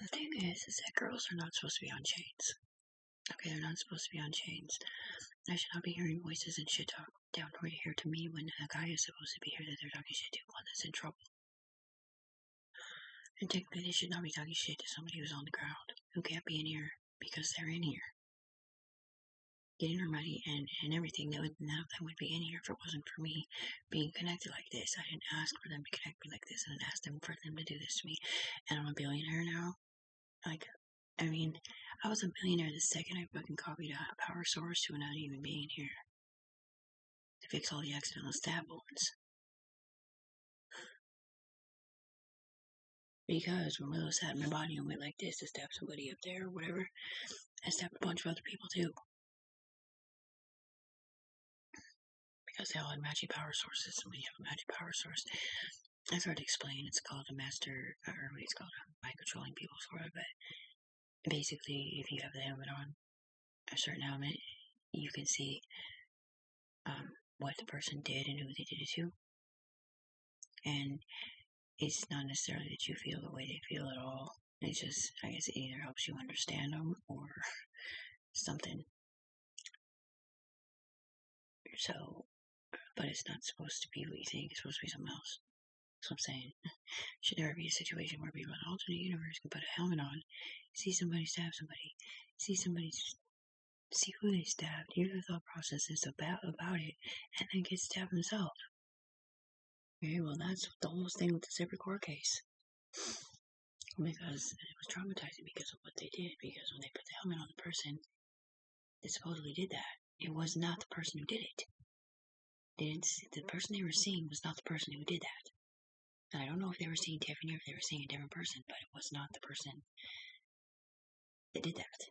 The thing is that girls are not supposed to be on chains. Okay, they're not supposed to be on chains. I should not be hearing voices and shit talk down right here to me when a guy is supposed to be here that they're talking shit to one that's in trouble. And technically, they should not be talking shit to somebody who's on the ground, who can't be in here because they're in here. Getting her money and everything, none of that would be in here if it wasn't for me being connected like this. I didn't ask for them to connect me like this. I didn't ask them for them to do this to me. And I'm a billionaire now. Like, I mean, I was a millionaire the second I fucking copied a power source to not even being here to fix all the accidental stab wounds. Because when Willow sat in my body and went like this to stab somebody up there or whatever, I stabbed a bunch of other people too. Because they all had magic power sources, and when you have a magic power source, I started to explain, it's called a master, or what it's called, mind controlling people sort of, but basically, if you have the helmet on, a certain helmet, you can see what the person did and who they did it to. And it's not necessarily that you feel the way they feel at all. It's just, I guess it either helps you understand them or something. So, but it's not supposed to be what you think. It's supposed to be something else. That's what I'm saying. It should never be a situation where people in an alternate universe can put a helmet on, see somebody stab somebody, see who they stabbed, hear the thought processes about it, and then get stabbed themselves. Okay, well, that's the whole thing with the Zipper Court case. Because it was traumatizing because of what they did. Because when they put the helmet on the person that supposedly did that, it was not the person who did it. The person they were seeing was not the person who did that. And I don't know if they were seeing Tiffany or if they were seeing a different person, but it was not the person that did that.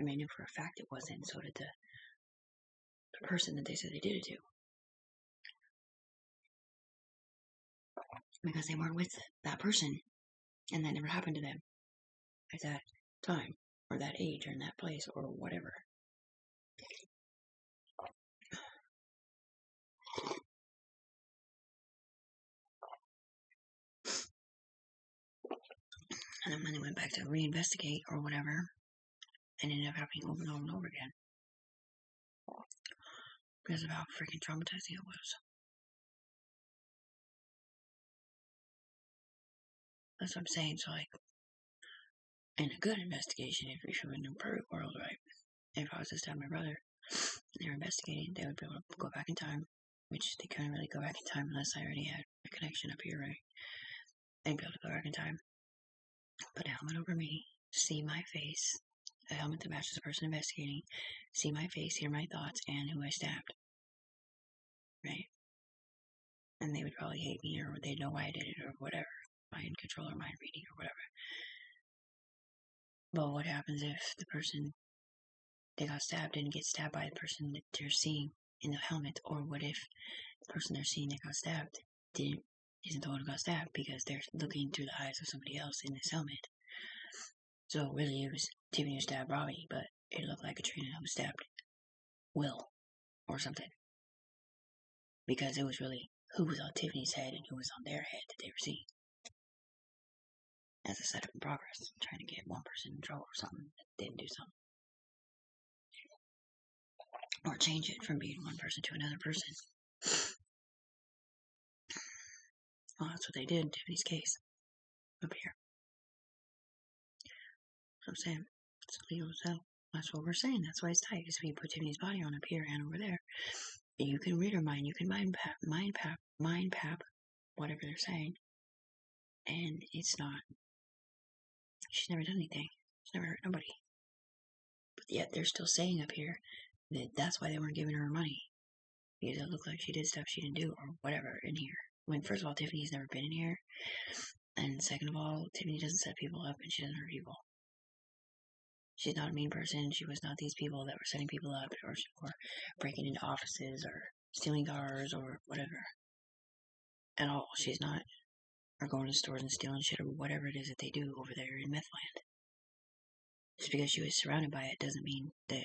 I mean, I knew for a fact it wasn't, so did the person that they said they did it to. Because they weren't with that person, and that never happened to them at that time, or that age, or in that place, or whatever. And then when they went back to reinvestigate or whatever, it ended up happening over and over and over again. Because of how freaking traumatizing it was. That's what I'm saying. So, like, in a good investigation, if you're from a new perfect world, right? If I was to stab my brother, and they were investigating, they would be able to go back in time, which they couldn't really go back in time unless I already had a connection up here, right? They'd be able to go back in time, put a helmet over me, see my face, a helmet that matches the person investigating, see my face, hear my thoughts, and who I stabbed, right? And they would probably hate me, or they'd know why I did it, or whatever, mind control or mind reading, or whatever. But what happens if the person that got stabbed didn't get stabbed by the person that they're seeing in the helmet? Or what if the person they're seeing that got stabbed isn't the one who got stabbed because they're looking through the eyes of somebody else in this helmet? So really it was Tiffany who stabbed Robbie, but it looked like Katrina who stabbed Will or something. Because it was really who was on Tiffany's head and who was on their head that they were seeing. As a setup in progress, trying to get one person in trouble or something that didn't do something. Or change it from being one person to another person. Well, that's what they did in Tiffany's case. Up here. So I'm saying, it's illegal as hell. That's what we're saying. That's why it's tight. Because if you put Tiffany's body on up here and over there, you can read her mind. You can mind pap, whatever they're saying. And it's not. She's never done anything. She's never hurt nobody. But yet they're still saying up here that that's why they weren't giving her money. Because it looked like she did stuff she didn't do or whatever in here. I mean, first of all, Tiffany's never been in here. And second of all, Tiffany doesn't set people up and she doesn't hurt people. She's not a mean person. She was not these people that were setting people up or breaking into offices or stealing cars or whatever. At all. She's not. Or going to stores and stealing shit or whatever it is that they do over there in Methland. Just because she was surrounded by it doesn't mean that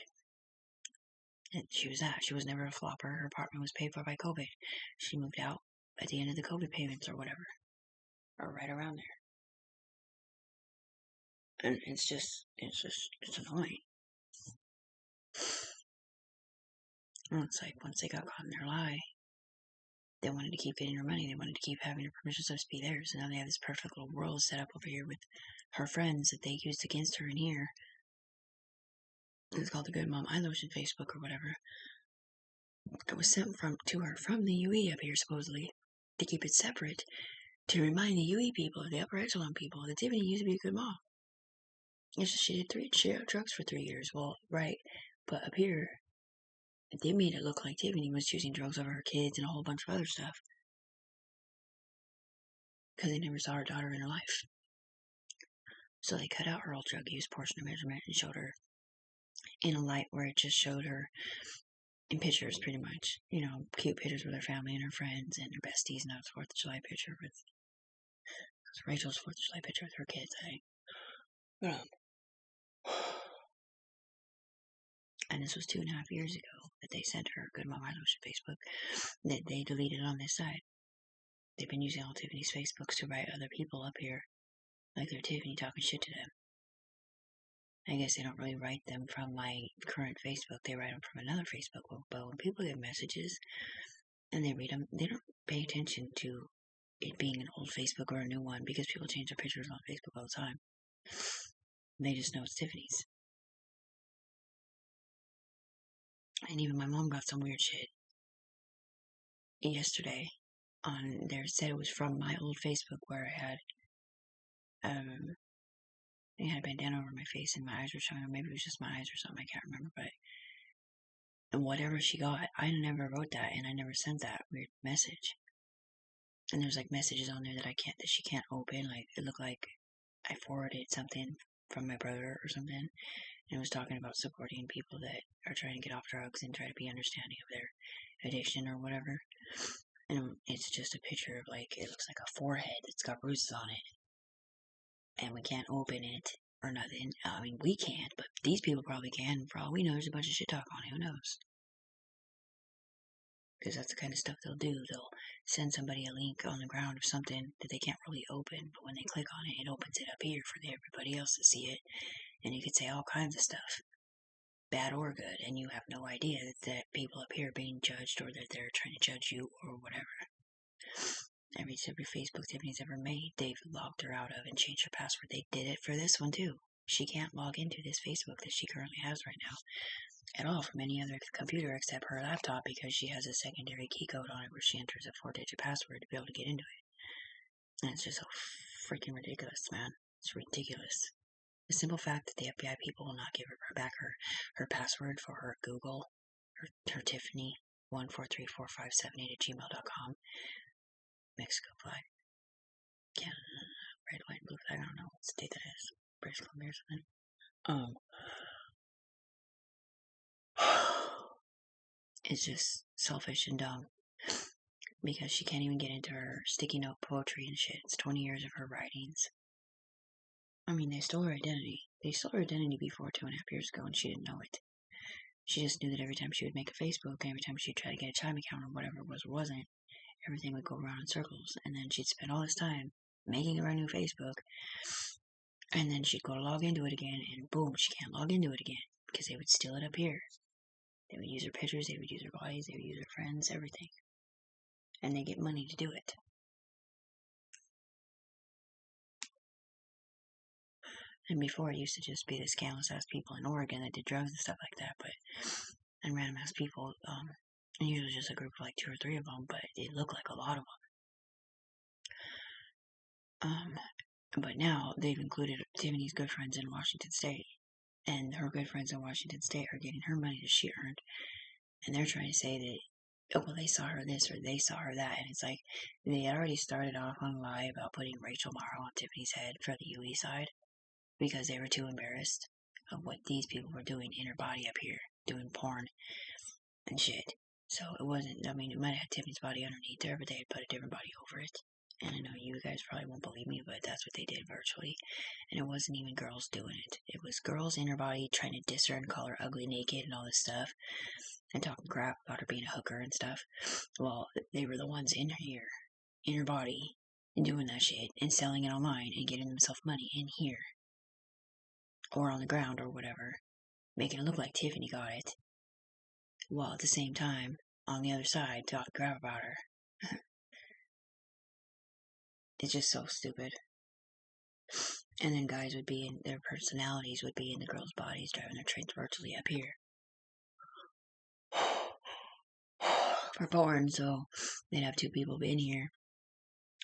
she was that. She was never a flopper. Her apartment was paid for by COVID. She moved out at the end of the COVID payments or whatever. Or right around there. And it's annoying. And it's like, once they got caught in their lie, they wanted to keep getting her money. They wanted to keep having her permission slips be theirs. And now they have this perfect little world set up over here with her friends that they used against her in here. It's called the Good Mom Eyelotion Facebook or whatever. It was sent to her from the UE up here, supposedly, to keep it separate, to remind the UE people, the upper echelon people, that Tiffany used to be a good mom. It's just she did drugs for 3 years. Well, right, but up here, they made it look like Tiffany was choosing drugs over her kids and a whole bunch of other stuff. Because they never saw her daughter in her life. So they cut out her old drug use portion of measurement and showed her in a light where it just showed her in pictures, pretty much. Cute pictures with her family and her friends and her besties. Now it's 4th of July picture with Rachel's 4th of July picture with her kids, I think. And this was 2.5 years ago that they sent her Good Mom Eyelotion Facebook that they deleted on this side. They've been using all Tiffany's Facebooks to write other people up here like they're Tiffany talking shit to them. I guess they don't really write them from my current Facebook. They write them from another Facebook. But when people get messages and they read them, they don't pay attention to it being an old Facebook or a new one because people change their pictures on Facebook all the time. They just know it's Tiffany's. And even my mom got some weird shit yesterday on there. Said it was from my old Facebook where I had I had a bandana over my face and my eyes were showing, or maybe it was just my eyes or something, I can't remember, but whatever she got, I never wrote that and I never sent that weird message. And there's like messages on there that she can't open. Like it looked like I forwarded something from my brother or something, and it was talking about supporting people that are trying to get off drugs and try to be understanding of their addiction or whatever. And it's just a picture of it looks like a forehead that's got bruises on it. And we can't open it or nothing. I mean, we can't, but these people probably can. For all we know, there's a bunch of shit talk on it. Who knows? Because that's the kind of stuff they'll do. They'll send somebody a link on the ground of something that they can't really open, but when they click on it, it opens it up here for everybody else to see it. And you could say all kinds of stuff, bad or good, and you have no idea that people up here are being judged or that they're trying to judge you or whatever. Every Facebook Tiffany's ever made, they've logged her out of and changed her password. They did it for this one too. She can't log into this Facebook that she currently has right now at all from any other computer except her laptop because she has a secondary key code on it where she enters a 4-digit password to be able to get into it. And it's just so freaking ridiculous, man. It's ridiculous. The simple fact that the FBI people will not give her back her password for her Google, her Tiffany 1434578@gmail.com. Mexico flag. Canada, red, white, blue flag. I don't know what state that is. British Columbia or something. It's just selfish and dumb because she can't even get into her sticky note poetry and shit. It's 20 years of her writings. I mean, they stole her identity. They stole her identity before 2.5 years ago, and she didn't know it. She just knew that every time she would make a Facebook, and every time she'd try to get a Chime account or whatever it was or wasn't, everything would go around in circles. And then she'd spend all this time making a brand new Facebook, and then she'd go to log into it again, and boom, she can't log into it again because they would steal it up here. They would use her pictures, they would use her bodies, they would use her friends, everything. And they get money to do it. And before, it used to just be the scandalous ass people in Oregon that did drugs and stuff like that, and random ass people, and usually just a group of 2 or 3 of them, but it looked like a lot of them. But now they've included Tiffany's good friends in Washington State, and her good friends in Washington State are getting her money that she earned, and they're trying to say that, oh, well, they saw her this or they saw her that, and it's like, they already started off on a lie about putting Raechel Morrow on Tiffany's head for the UE side, because they were too embarrassed of what these people were doing in her body up here, doing porn and shit. So it wasn't, I mean, it might have had Tiffany's body underneath there, but they had put a different body over it. And I know you guys probably won't believe me, but that's what they did virtually. And it wasn't even girls doing it. It was girls in her body trying to diss her and call her ugly naked and all this stuff. And talking crap about her being a hooker and stuff. Well, they were the ones in here, in her body, and doing that shit, and selling it online, and getting themselves money in here. or on the ground or whatever, making it look like Tiffany got it, while at the same time, on the other side, talk crap about her. It's just so stupid. And then guys would be in, their personalities would be in the girls' bodies, driving their trains virtually up here. For porn, so they'd have two people in here,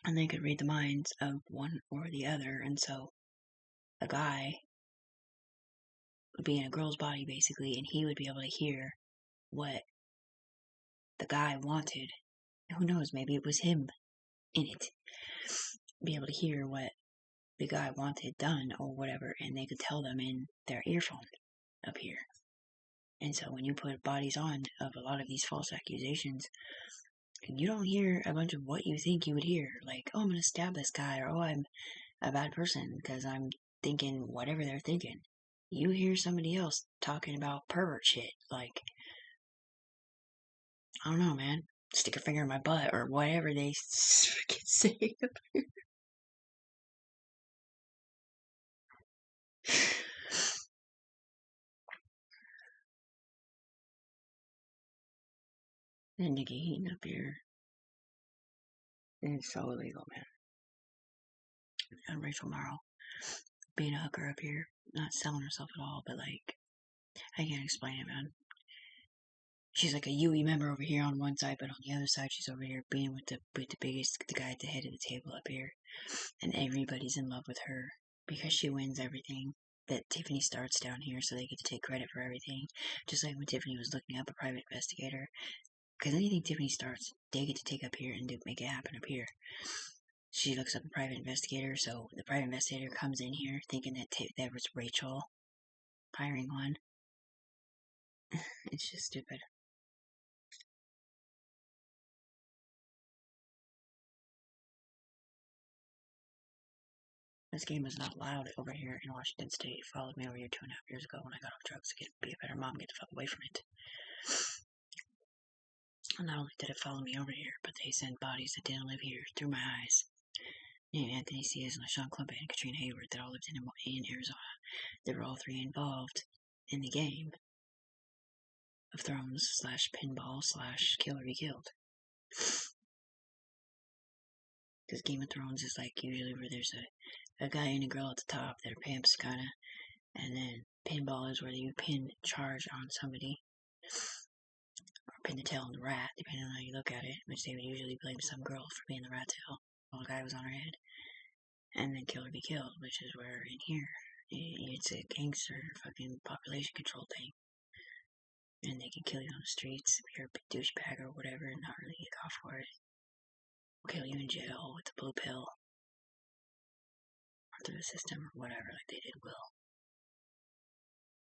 and they could read the minds of one or the other, and so a guy would be in a girl's body, basically, and he would be able to hear what the guy wanted. Who knows, maybe it was him in it. Be able to hear what the guy wanted done or whatever, and they could tell them in their earphone up here. And so when you put bodies on of a lot of these false accusations, you don't hear a bunch of what you think you would hear. Like, oh, I'm going to stab this guy, or oh, I'm a bad person because I'm thinking whatever they're thinking. You hear somebody else talking about pervert shit. Like, I don't know, man. Stick a finger in my butt, or whatever they freaking say up here. And Nikki Heaton up here. It's so illegal, man. And Rachel Morrow being a hooker up here, not selling herself at all, but like, I can't explain it, man. She's like a UE member over here on one side, but on the other side, she's over here being with the biggest, the guy at the head of the table up here, and everybody's in love with her because she wins everything that Tiffany starts down here, so they get to take credit for everything. Just like when Tiffany was looking up a private investigator, because anything Tiffany starts, they get to take up here and make it happen up here. She looks up a private investigator, so the private investigator comes in here thinking that that was Raechel hiring one. It's just stupid. This game is not loud over here in Washington State. It followed me over here 2.5 years ago when I got off drugs to be a better mom, get the fuck away from it. And not only did it follow me over here, but they sent bodies that didn't live here through my eyes. And Anthony Ciaz and LaShawn Clumpett and Katrina Hayward that all lived in Arizona. They were all three involved in the game of Thrones / pinball / kill or be killed. Because Game of Thrones is like usually where there's a guy and a girl at the top that are pimps, kind of. And then pinball is where you pin charge on somebody. Or pin the tail on the rat, depending on how you look at it. Which they would usually blame some girl for being the rat tail while the guy was on her head. And then kill or be killed, which is where in here, it's a gangster fucking population control thing. And they can kill you on the streets if you're a big douchebag or whatever and not really get caught for it. Or kill you in jail with the blue pill. Or through the system or whatever, like they did Will.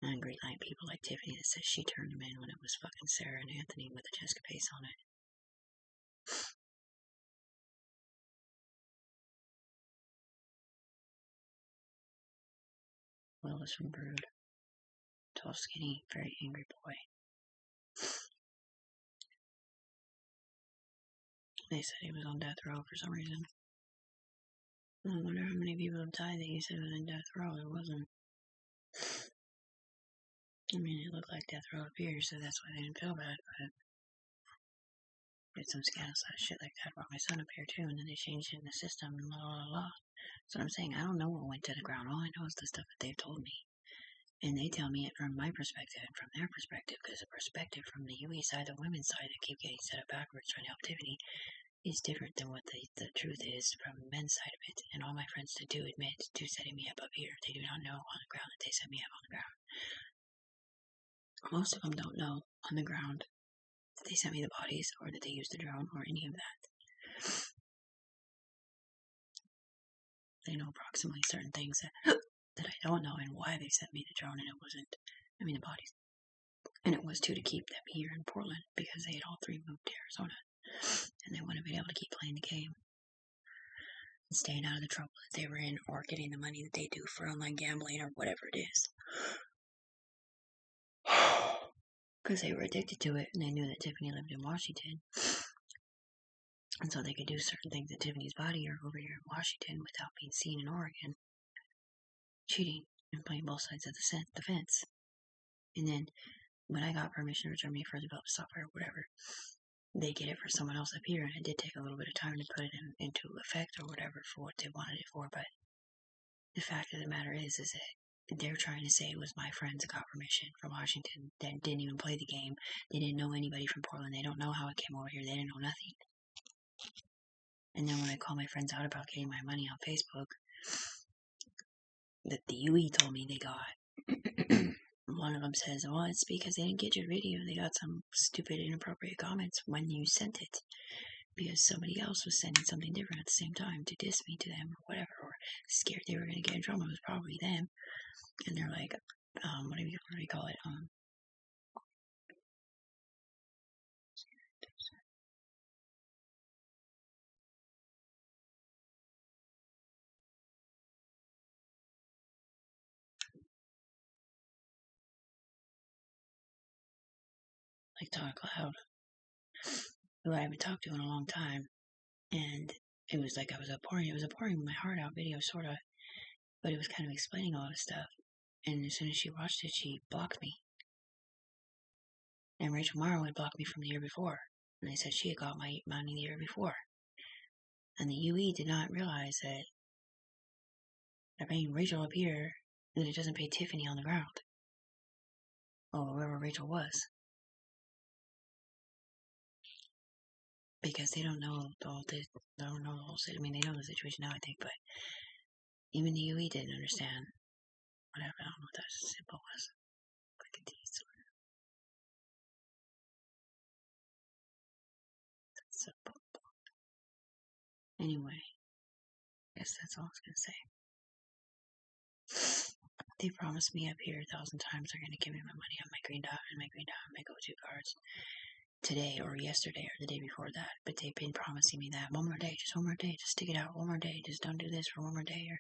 And great line people like Tiffany that says she turned him in when it was fucking Sarah and Anthony with the Jessica Pace on it. Will is from Brood. Tall, skinny, very angry boy. They said he was on death row for some reason. I wonder how many people have died that you said was in death row. There wasn't. I mean, it looked like death row up here, so that's why they didn't feel bad, but did some scandalous shit like that brought my son up here too, and then they changed it in the system and blah blah blah. So I'm saying I don't know what went to the ground. All I know is the stuff that they've told me. And they tell me it from my perspective and from their perspective, because the perspective from the UE side, the women's side that keep getting set up backwards trying to help Tiffany is different than what the truth is from the men's side of it. And all my friends that do admit to setting me up here, they do not know on the ground that they set me up on the ground. Most of them don't know on the ground that they sent me the bodies or that they used the drone or any of that. They know approximately certain things that I don't know and why they sent me the drone and it wasn't, the bodies. And it was to keep them here in Portland because they had all three moved to Arizona. And they wouldn't have been able to keep playing the game and staying out of the trouble that they were in or getting the money that they do for online gambling or whatever it is. Because they were addicted to it and they knew that Tiffany lived in Washington. And so they could do certain things at Tiffany's body or over here in Washington without being seen in Oregon. Cheating and playing both sides of the fence. And then when I got permission to return me for developed software or whatever, they get it for someone else up here, and it did take a little bit of time to put it into effect or whatever for what they wanted it for. But the fact of the matter is that they're trying to say it was my friends that got permission from Washington that didn't even play the game. They didn't know anybody from Portland. They don't know how it came over here. They didn't know nothing. And then when I call my friends out about getting my money on Facebook, that the UE told me they got. One of them says, well, it's because they didn't get your video. They got some stupid, inappropriate comments when you sent it. Because somebody else was sending something different at the same time to diss me to them or whatever, or scared they were going to get in trouble. It was probably them. And they're like, what do you call it? Like Talk Loud, who I haven't talked to in a long time. And it was like it was a pouring my heart out video, sort of, but it was kind of explaining a lot of stuff. And as soon as she watched it, she blocked me. And Rachel Morrow had blocked me from the year before. And they said she had got my money the year before. And the UE did not realize that they're paying Rachel up here, and that it doesn't pay Tiffany on the ground. Or wherever Rachel was. Because they don't know the whole I mean, they know the situation now, I think, but even the UE didn't understand. Whatever, I don't know what that symbol was. Click a T. Anyway, I guess that's all I was gonna say. They promised me up here 1,000 times they're gonna give me my money on my green dot and my go-to cards today or yesterday or the day before that, but they've been promising me that one more day, just stick it out, one more day, just don't do this for one more day. Or,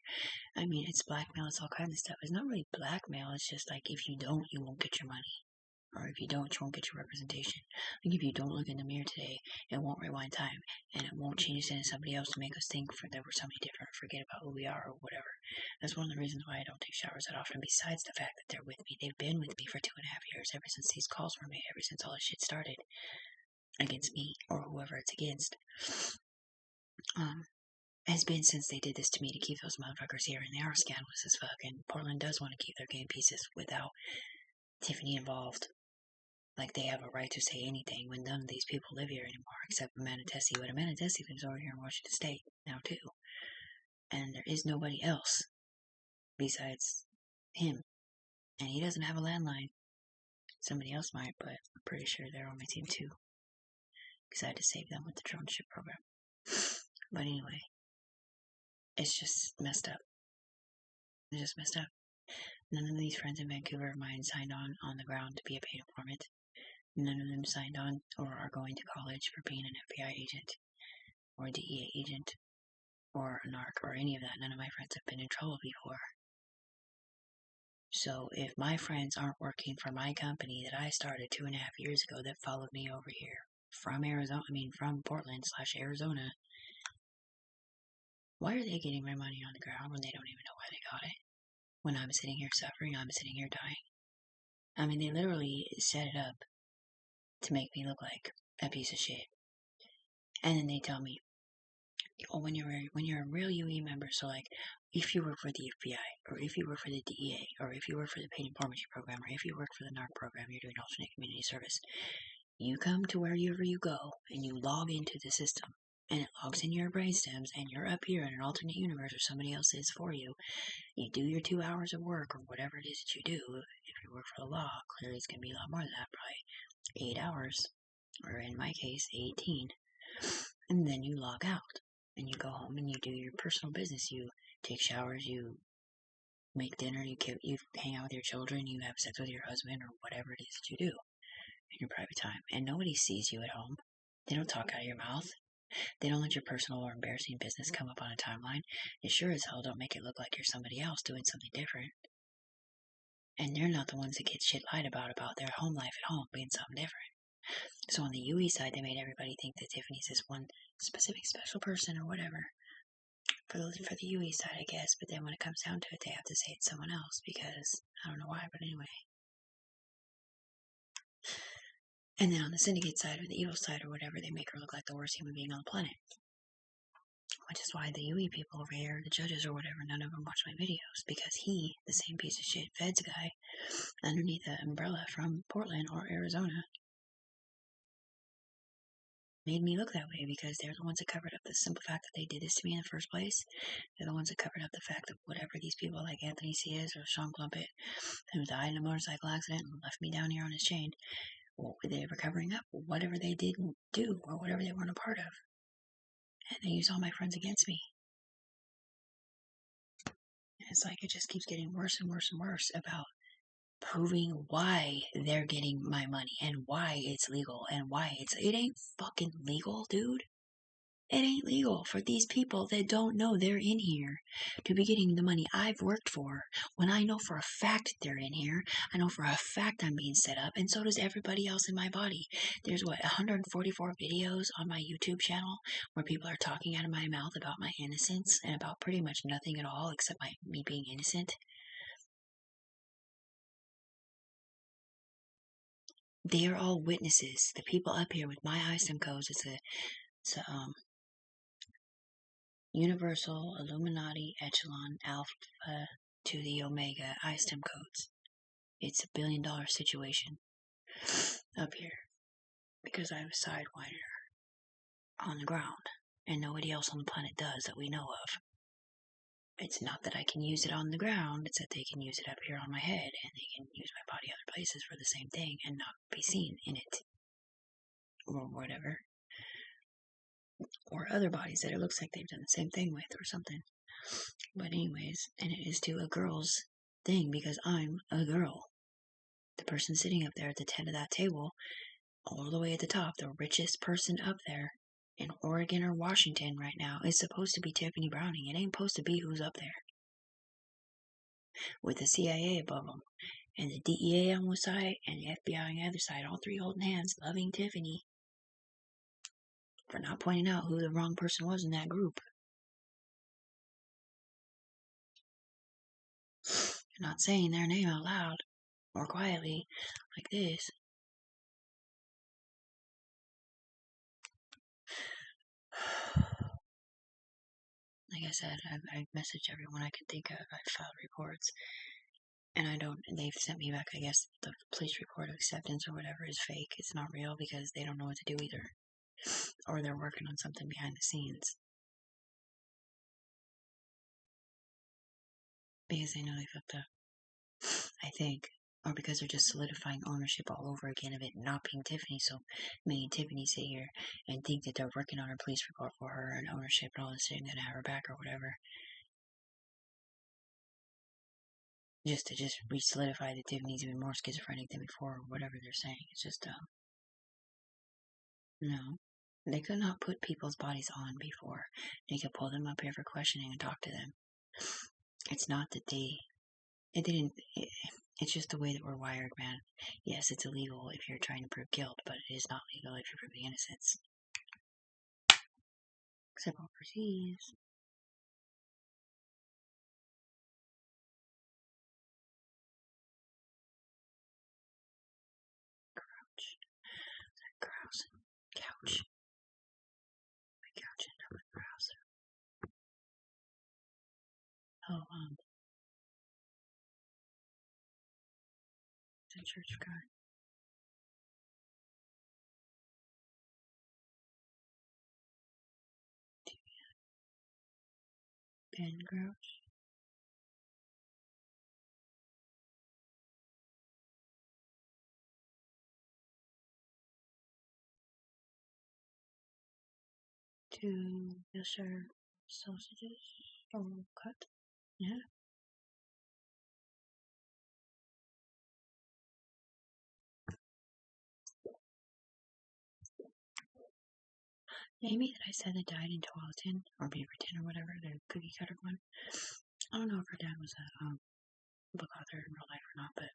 I mean, it's blackmail, it's all kinds of stuff. It's not really blackmail, it's just like, if you don't, you won't get your money. Or if you don't, you won't get your representation. Like, if you don't look in the mirror today, it won't rewind time, and it won't change us into somebody else to make us think that we're somebody different, forget about who we are or whatever. That's one of the reasons why I don't take showers that often, besides the fact that they're with me. They've been with me for 2.5 years, ever since these calls were made, ever since all this shit started against me or whoever it's against. Has been since they did this to me to keep those motherfuckers here, and they are scandalous as fuck, and Portland does want to keep their game pieces without Tiffany involved. Like, they have a right to say anything when none of these people live here anymore except Amanda Tesi. But Amanda Tesi lives over here in Washington State now too, and there is nobody else besides him, and he doesn't have a landline. Somebody else might, but I'm pretty sure they're on my team too, because I had to save them with the drone ship program. But anyway, it's just messed up. It's just messed up. None of these friends in Vancouver of mine signed on the ground to be a paid informant. None of them signed on or are going to college for being an FBI agent or a DEA agent or a narc or any of that. None of my friends have been in trouble before. So if my friends aren't working for my company that I started 2.5 years ago that followed me over here from from Portland/Arizona, why are they getting my money on the ground when they don't even know why they got it? When I'm sitting here suffering, I'm sitting here dying. I mean, they literally set it up to make me look like a piece of shit. And then they tell me, oh, when you're a real UE member, so like, if you work for the FBI, or if you work for the DEA, or if you work for the paid informant program, or if you work for the NARC program, you're doing alternate community service, you come to wherever you go, and you log into the system, and it logs in your brain stems, and you're up here in an alternate universe, or somebody else is for you. You do your 2 hours of work, or whatever it is that you do. If you work for the law, clearly it's going to be a lot more than that, probably 8 hours, or in my case, 18. And then you log out, and you go home, and you do your personal business. You take showers, you make dinner, you hang out with your children, you have sex with your husband, or whatever it is that you do in your private time. And nobody sees you at home. They don't talk out of your mouth. They don't let your personal or embarrassing business come up on a timeline. You sure as hell don't make it look like you're somebody else doing something different. And they're not the ones that get shit lied about their home life at home being something different. So on the UE side, they made everybody think that Tiffany's this one specific special person or whatever. for the UE side, I guess. But then when it comes down to it, they have to say it's someone else because I don't know why, but anyway. And then on the syndicate side or the evil side or whatever, they make her look like the worst human being on the planet. Which is why the UE people over here, the judges or whatever, none of them watch my videos because he, the same piece of shit feds guy, underneath the umbrella from Portland or Arizona, made me look that way because they're the ones that covered up the simple fact that they did this to me in the first place. They're the ones that covered up the fact that whatever these people like Anthony Ciaz or Sean Plumpett, who died in a motorcycle accident and left me down here on his chain, they were covering up whatever they didn't do or whatever they weren't a part of. And they use all my friends against me. And it's like it just keeps getting worse and worse and worse about proving why they're getting my money and why it's legal and why it ain't fucking legal, dude. It ain't legal for these people that don't know they're in here to be getting the money I've worked for when I know for a fact they're in here. I know for a fact I'm being set up, and so does everybody else in my body. There's 144 videos on my YouTube channel where people are talking out of my mouth about my innocence and about pretty much nothing at all except me being innocent. They are all witnesses. The people up here with my ISIM codes, it's a Universal Illuminati Echelon Alpha to the Omega ISIM codes. It's $1 billion situation up here because I have a sidewinder on the ground and nobody else on the planet does that we know of. It's not that I can use it on the ground, it's that they can use it up here on my head and they can use my body other places for the same thing and not be seen in it or whatever. Or other bodies that it looks like they've done the same thing with or something. But anyways, and it is to a girl's thing because I'm a girl. The person sitting up there at the head of that table, all the way at the top, the richest person up there in Oregon or Washington right now is supposed to be Tiffany Browning. It ain't supposed to be who's up there. With the CIA above them, and the DEA on one side, and the FBI on the other side, all three holding hands, loving Tiffany for not pointing out who the wrong person was in that group. Not saying their name out loud or quietly like this. Like I said, I've messaged everyone I can think of. I've filed reports. And they've sent me back, I guess, the police report of acceptance or whatever is fake. It's not real because they don't know what to do either. Or they're working on something behind the scenes. Because they know they fucked up. I think. Or because they're just solidifying ownership all over again of it not being Tiffany. So me and Tiffany sit here and think that they're working on her police report for her and ownership and all this shit and gonna have her back or whatever. Just to re-solidify that Tiffany's even more schizophrenic than before or whatever they're saying. It's just, no. They could not put people's bodies on before. They could pull them up here for questioning and talk to them. It's not that it's just the way that we're wired, man. Yes, it's illegal if you're trying to prove guilt, but it is not legal if you're proving innocence. Except overseas. Couch. My couch ended up with grouse. Oh, the church guy. Ben grouse. Two Yorkshire sausages. All cut. Yeah. Amy that I said that died in Tualatin or Beaverton or whatever, the cookie cutter one. I don't know if her dad was a book author in real life or not, but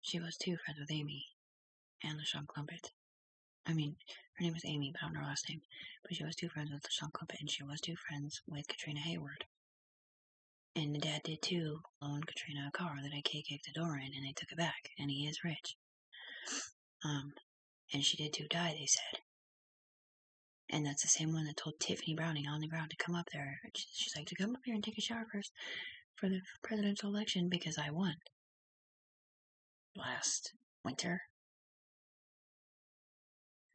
she was too friends with Amy and LaShawn Clumpett. her name was Amy, but I don't know her last name. But she was two friends with Sean Clippett, and she was two friends with Katrina Hayward. And the dad did too, loaned Katrina a car that AK kicked the door in, and they took it back, and he is rich. And she did too die, they said. And that's the same one that told Tiffany Browning on the ground to come up there. She's like, to come up here and take a shower first for the presidential election because I won last winter.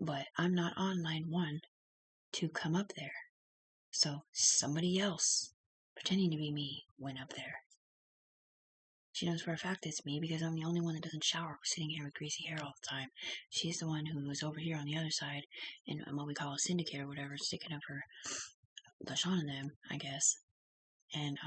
But I'm not on line 1 to come up there. So somebody else, pretending to be me, went up there. She knows for a fact it's me because I'm the only one that doesn't shower sitting here with greasy hair all the time. She's the one who was over here on the other side in what we call a syndicate or whatever, sticking up her LaShawn and them, I guess. And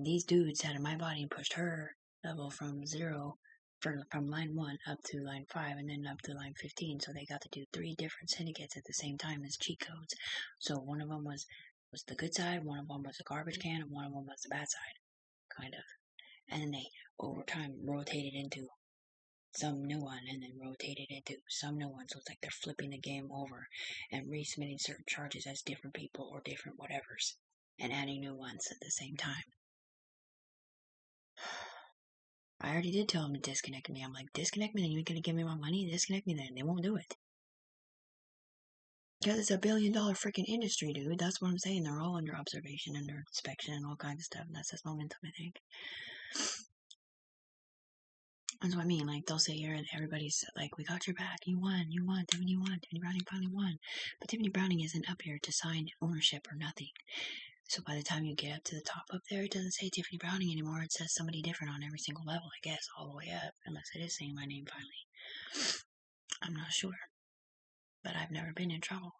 these dudes had in my body and pushed her level from 0 from line 1 up to line 5 and then up to line 15. So they got to do 3 different syndicates at the same time as cheat codes. So one of them was the good side, one of them was a garbage can, and one of them was the bad side, kind of. And then they, over time, rotated into some new one and then rotated into some new one. So it's like they're flipping the game over and resubmitting certain charges as different people or different whatevers and adding new ones at the same time. I already did tell them to disconnect me. I'm like, disconnect me, then you're going to give me my money? Disconnect me then. They won't do it. Because it's $1 billion freaking industry, dude. That's what I'm saying. They're all under observation, under inspection, and all kinds of stuff. And that's this momentum, I think. That's what I mean. Like, they'll sit here and everybody's like, we got your back. You won. Tiffany won. Tiffany Browning finally won. But Tiffany Browning isn't up here to sign ownership or nothing. So by the time you get up to the top up there, it doesn't say Tiffany Browning anymore. It says somebody different on every single level, I guess, all the way up. Unless it is saying my name finally. I'm not sure. But I've never been in trouble.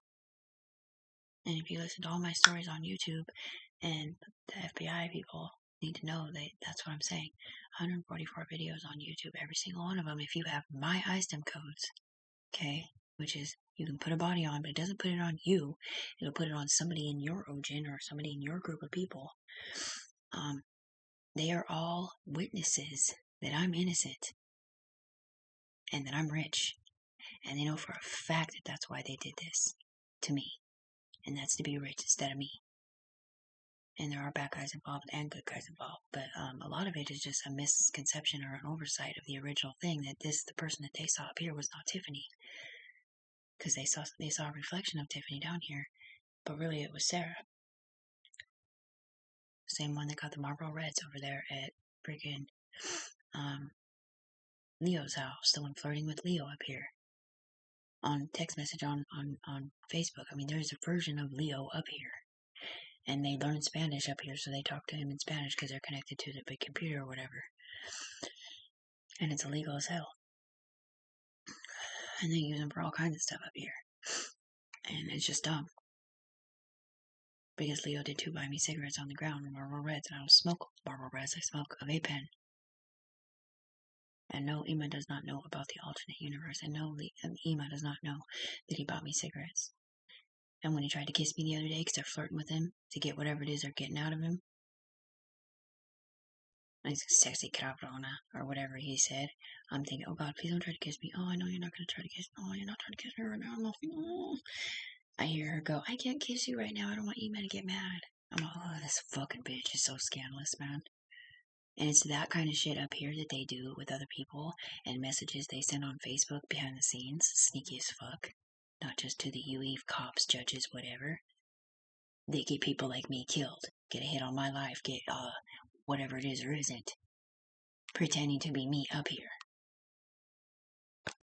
And if you listen to all my stories on YouTube, and the FBI people need to know that that's what I'm saying. 144 videos on YouTube, every single one of them, if you have my ISTEM codes, okay, which is you can put a body on, but it doesn't put it on you. It'll put it on somebody in your OGen or somebody in your group of people. They are all witnesses that I'm innocent and that I'm rich. And they know for a fact that that's why they did this to me. And that's to be rich instead of me. And there are bad guys involved and good guys involved. But a lot of it is just a misconception or an oversight of the original thing that the person that they saw up here was not Tiffany. Because they saw a reflection of Tiffany down here. But really it was Sarah. Same one that got the Marlboro Reds over there at freaking Leo's house. The one flirting with Leo up here. On text message on Facebook. I mean, there's a version of Leo up here. And they learn Spanish up here, so they talk to him in Spanish because they're connected to the big computer or whatever. And it's illegal as hell. And they use them for all kinds of stuff up here. And it's just dumb. Because Leo did too buy me cigarettes on the ground, Marlboro Reds, and I don't smoke Marlboro Reds, I smoke a vape pen. And no, Ima does not know about the alternate universe, and no, Ima does not know that he bought me cigarettes. And when he tried to kiss me the other day because they're flirting with him to get whatever it is they're getting out of him, like sexy cabrona or whatever he said, I'm thinking, oh God, please don't try to kiss me. Oh, I know you're not going to try to kiss me. Oh, you're not trying to kiss me right now. Oh. I hear her go, I can't kiss you right now. I don't want Ima to get mad. I'm like, oh, this fucking bitch is so scandalous, man. And it's that kind of shit up here that they do with other people and messages they send on Facebook behind the scenes. Sneaky as fuck. Not just to the UE cops, judges, whatever. They get people like me killed. Get a hit on my life. Get, whatever it is or isn't. Pretending to be me up here.